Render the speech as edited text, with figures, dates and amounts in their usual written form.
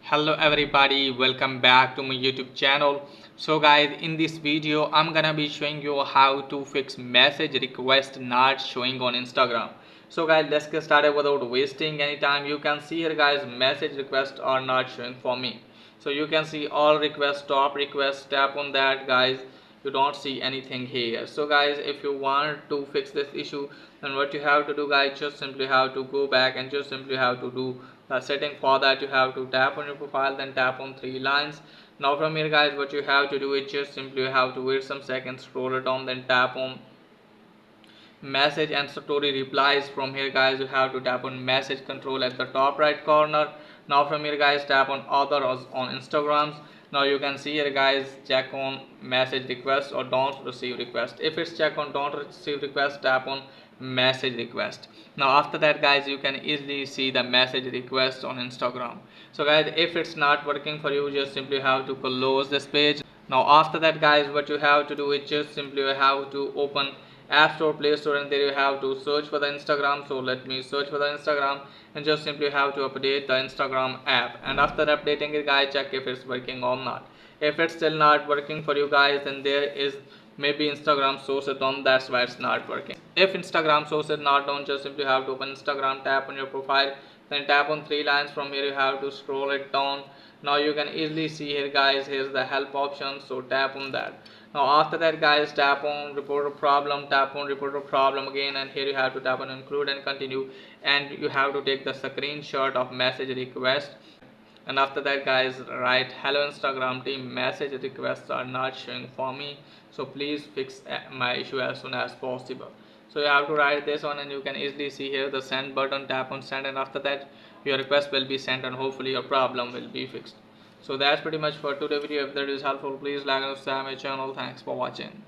Hello everybody, welcome back to my YouTube channel. So guys, in this video I'm gonna be showing you how to fix message request not showing on Instagram. So guys, let's get started without wasting any time. You can see here guys, message requests are not showing for me. So you can see all requests, top requests, tap on that guys. You don't see anything here. So guys, if you want to fix this issue, then what you have to do guys, just simply have to go back and just simply have to do the setting. For that you have to tap on your profile, then tap on three lines. Now from here guys, what you have to do is just simply have to wait some seconds, scroll it down, then tap on message and story replies. From here guys, you have to tap on message control at the top right corner. Now from here guys, tap on other on Instagrams. Now you can see here guys, check on message request or don't receive request. If it's check on don't receive request, tap on message request. Now after that guys, you can easily see the message request on Instagram. So guys, if it's not working for you, just simply have to close this page. Now after that guys, what you have to do is just simply have to open App Store, Play Store, and there you have to search for the Instagram. So let me search for the Instagram and just simply have to update the Instagram app. And after updating it guys, check if it's working or not. If it's still not working for you guys, then there is maybe Instagram source it on, that's why it's not working. If Instagram source is not on, just simply have to open Instagram, tap on your profile, then tap on three lines. From here you have to scroll it down. Now you can easily see here guys, here's the help option, so tap on that. Now after that guys, tap on report a problem, tap on report a problem again, and here you have to tap on include and continue, and you have to take the screenshot of message request. And after that guys, write hello Instagram team, message requests are not showing for me, so please fix my issue as soon as possible. So you have to write this one, and you can easily see here the send button, tap on send, and after that your request will be sent and hopefully your problem will be fixed. So that's pretty much for today's video. If that is helpful, please like and subscribe my channel. Thanks for watching.